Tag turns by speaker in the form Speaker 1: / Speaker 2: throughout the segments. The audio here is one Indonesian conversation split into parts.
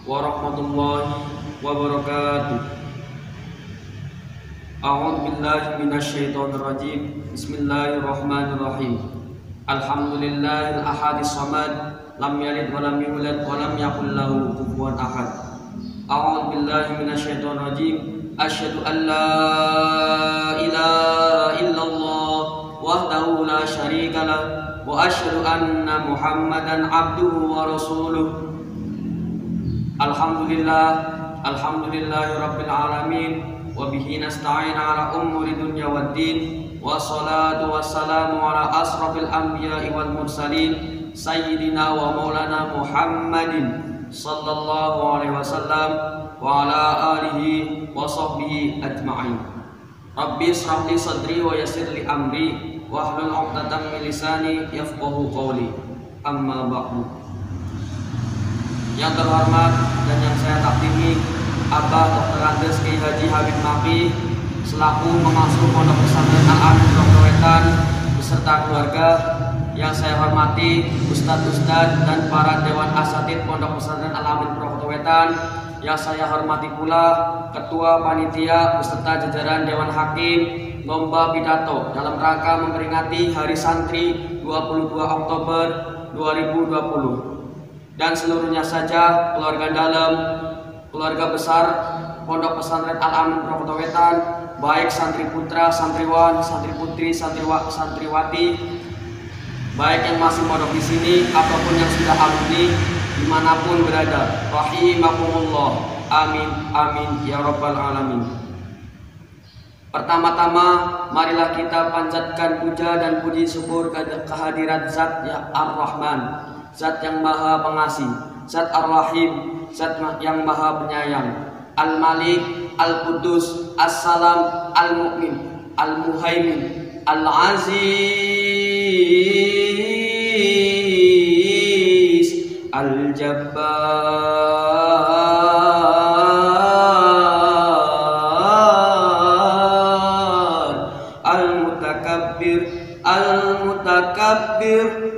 Speaker 1: warahmatullahi wabarakatuh. A'udzu billahi minasyaitonir rajim. Bismillahirrahmanirrahim. Alhamdulillahil ahadis samad, lam yalid wa lam yulad wa lam yakul lahu kufuwan ahad. A'udzu billahi minasyaitonir rajim. Asyhadu an la ilaha illallah wahdahu la syarika lah wa asyhadu anna Muhammadan abduhu wa rasuluh. Alhamdulillahi rabbil alamin wa bihi nasta'in ala umuri dunya waddin wassalatu wassalamu ala asrafil anbiya'i wal mursalin sayyidina wa maulana Muhammadin sallallahu alaihi wasallam wa ala alihi wa sahbihi ajma'in. Rabbi ishrah li sadri wa yassir li amri wahlul 'uqdatam min lisani yafqahu qawli. Amma ba'du. Yang terhormat dan yang saya takdimi Abah Dr. Andes Kiai Haji Habib Maki selaku pengasuh Pondok Pesantren Al-Amin Pondok Wetan beserta keluarga, yang saya hormati Ustadz dan para Dewan Asatidz Pondok Pesantren Al-Amin Pondok Wetan, yang saya hormati pula Ketua Panitia beserta jajaran Dewan Hakim lomba pidato dalam rangka memperingati Hari Santri 22 Oktober 2020. Dan seluruhnya saja keluarga dalam, keluarga besar Pondok Pesantren Al-Amin Pondok Wetan, baik santri putra, santriwan, santri putri, santriwati, baik yang masih mondok di sini ataupun yang sudah alumni dimanapun berada, rahimakumullah, amin amin ya rabbal alamin. Pertama-tama marilah kita panjatkan puja dan puji syukur kehadirat Zat ya Ar-Rahman, Zat yang maha pengasih, Zat Ar-Rahim, Zat yang maha penyayang, Al-Malik, Al-Qudus, As-Salam, Al-Mu'min, Al-Muhaimin, Al-Aziz, Al-Jabbar, Al-Mutakabbir,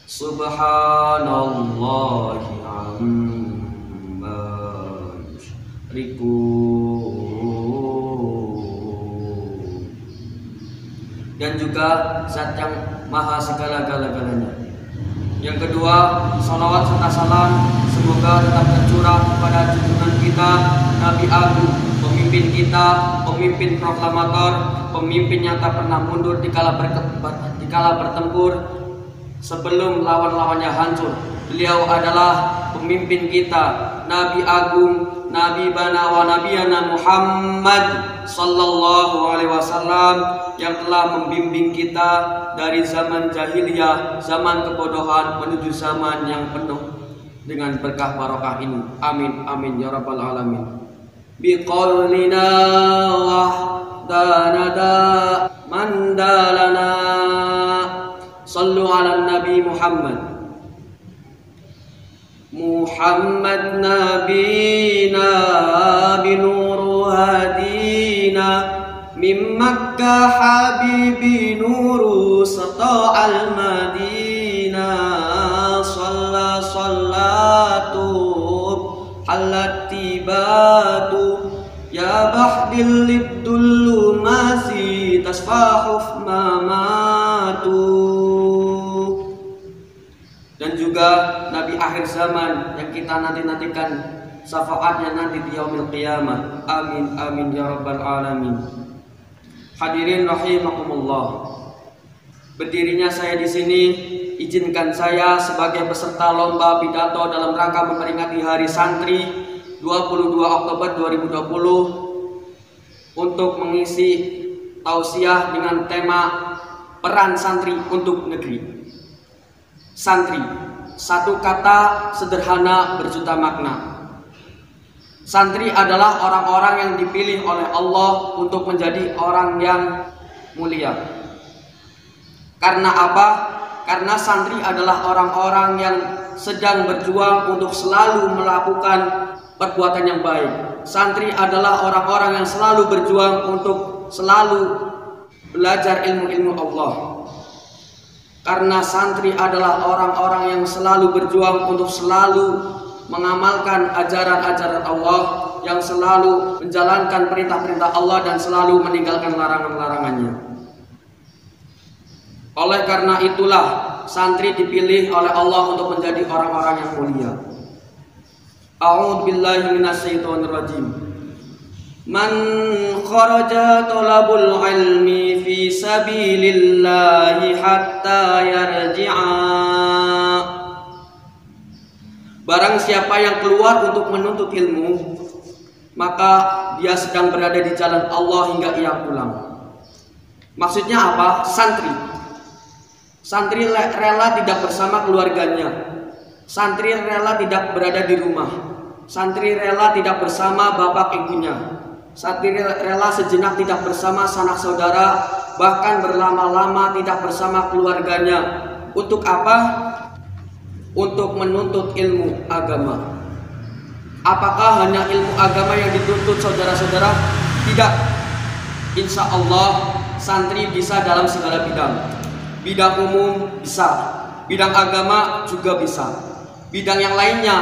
Speaker 1: Subhanallahi amma yusyrikun. Dan juga Zat yang maha segala-galanya. Yang kedua, salawat serta salam semoga tetap tercurah kepada junjungan kita Nabi Agung, pemimpin kita, pemimpin proklamator, pemimpin yang tak pernah mundur dikala bertempur sebelum lawan-lawannya hancur. Beliau adalah pemimpin kita, Nabi Agung, Nabi Bana wa Nabiyana Muhammad sallallahu alaihi wasallam, yang telah membimbing kita dari zaman jahiliyah, zaman kebodohan menuju zaman yang penuh dengan berkah barokah ini. Amin amin ya rabbal alamin. Biqaulina wahdanada mandalana sallu ala Nabi Muhammad nabina binuru hadina min Makkah habibi nuru sata'al madina sallatu halatibatu ya bahdil libdul masi tasfahuf mamatu. Dan juga Nabi akhir zaman yang kita nanti-nantikan syafaatnya nanti di yaumil qiyamah. Amin amin ya rabbal alamin. Hadirin rahimakumullah. Berdirinya saya di sini, izinkan saya sebagai peserta lomba pidato dalam rangka memperingati Hari Santri 22 Oktober 2020 untuk mengisi tausiah dengan tema peran santri untuk negeri. Santri, satu kata sederhana berjuta makna. Santri adalah orang-orang yang dipilih oleh Allah untuk menjadi orang yang mulia. Karena apa? Karena santri adalah orang-orang yang sedang berjuang untuk selalu melakukan perbuatan yang baik. Santri adalah orang-orang yang selalu berjuang untuk selalu belajar ilmu-ilmu Allah. Karena santri adalah orang-orang yang selalu berjuang untuk selalu mengamalkan ajaran-ajaran Allah, yang selalu menjalankan perintah-perintah Allah dan selalu meninggalkan larangan-larangannya. Oleh karena itulah santri dipilih oleh Allah untuk menjadi orang-orang yang mulia. A'udzu billahi minasyaitonir rajim. Man kharaja talabul ilmi fi sabilillahi hatta yarji'a. Barang siapa yang keluar untuk menuntut ilmu, maka dia sedang berada di jalan Allah hingga ia pulang. Maksudnya apa? Santri rela tidak bersama keluarganya. Santri rela tidak berada di rumah. Santri rela tidak bersama bapak ibunya. Santri rela sejenak tidak bersama sanak saudara, bahkan berlama-lama tidak bersama keluarganya. Untuk apa? Untuk menuntut ilmu agama. Apakah hanya ilmu agama yang dituntut saudara-saudara? Tidak. Insya Allah santri bisa dalam segala bidang. Bidang umum bisa, bidang agama juga bisa. Bidang yang lainnya,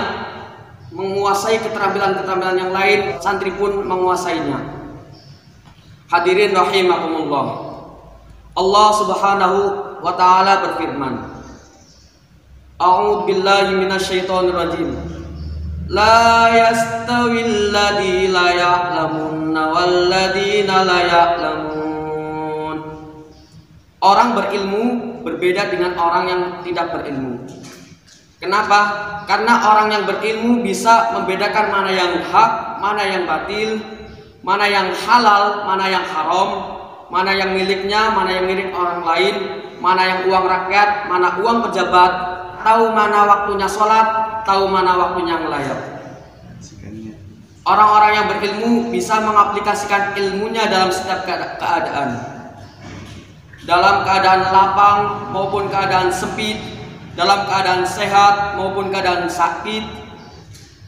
Speaker 1: menguasai keterampilan-keterampilan yang lain, santri pun menguasainya. Hadirin rahimakumullah. Allah Subhanahu wa taala berfirman, A'udzu billahi minasyaitonir rajim. La yastawil ladzi la ya'lamun wal ladzina la ya'lamun. Orang berilmu berbeda dengan orang yang tidak berilmu. Kenapa? Karena orang yang berilmu bisa membedakan mana yang hak, mana yang batil, mana yang halal, mana yang haram, mana yang miliknya, mana yang milik orang lain, mana yang uang rakyat, mana uang pejabat. Tahu mana waktunya sholat, tahu mana waktunya ngelayap. Orang-orang yang berilmu bisa mengaplikasikan ilmunya dalam setiap keadaan. Dalam keadaan lapang maupun keadaan sempit, dalam keadaan sehat maupun keadaan sakit,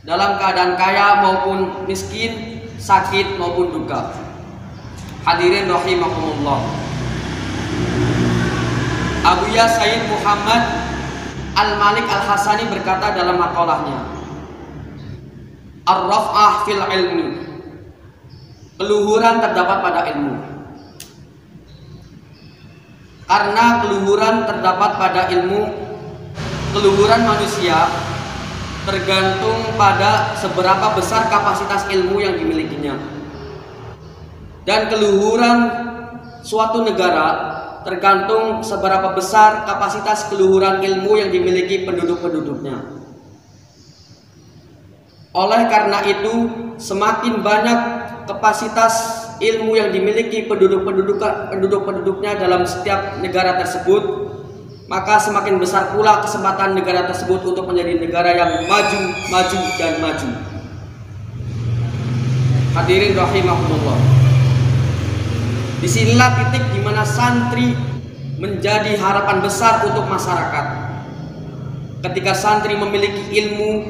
Speaker 1: dalam keadaan kaya maupun miskin, sakit maupun duka. Hadirin rahimakumullah. Abuya Sayyid Muhammad Al-Malik Al-Hasani berkata dalam makalahnya, Ar-raf'ah fil ilmi. Keluhuran terdapat pada ilmu. Karena keluhuran terdapat pada ilmu, keluhuran manusia tergantung pada seberapa besar kapasitas ilmu yang dimilikinya. Dan keluhuran suatu negara tergantung seberapa besar kapasitas keluhuran ilmu yang dimiliki penduduk-penduduknya. Oleh karena itu, semakin banyak kapasitas ilmu yang dimiliki penduduk-penduduknya dalam setiap negara tersebut, maka semakin besar pula kesempatan negara tersebut untuk menjadi negara yang maju dan maju. Hadirin rahimakumullah. Disinilah titik di mana santri menjadi harapan besar untuk masyarakat. Ketika santri memiliki ilmu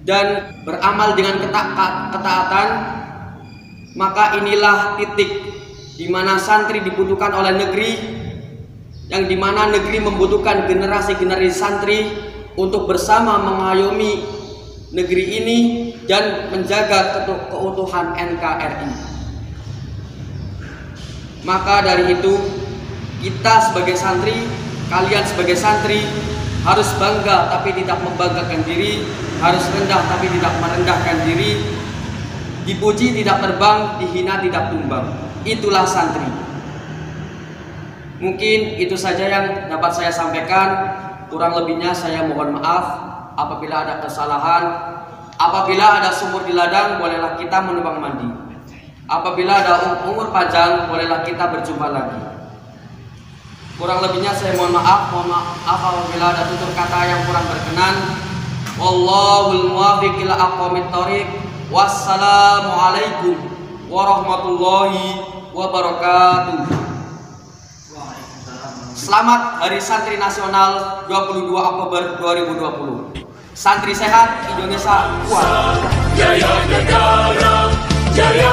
Speaker 1: dan beramal dengan ketaatan, maka inilah titik di mana santri dibutuhkan oleh negeri, yang di mana negeri membutuhkan generasi-generasi santri untuk bersama mengayomi negeri ini dan menjaga keutuhan NKRI. Maka dari itu, kita sebagai santri, kalian sebagai santri harus bangga tapi tidak membanggakan diri, harus rendah tapi tidak merendahkan diri, dipuji tidak terbang, dihina tidak tumbang. Itulah santri. Mungkin itu saja yang dapat saya sampaikan. Kurang lebihnya saya mohon maaf apabila ada kesalahan. Apabila ada sumur di ladang, bolehlah kita menumpang mandi. Apabila ada umur panjang, bolehlah kita berjumpa lagi. Kurang lebihnya saya mohon maaf apabila ada tutur kata yang kurang berkenan. Wallahul muwaffiq ila aqwamit thoriq. Wassalamualaikum warahmatullahi wabarakatuh. Selamat Hari Santri Nasional 22 Oktober 2020. Santri sehat, Indonesia kuat. Jaya negara, jaya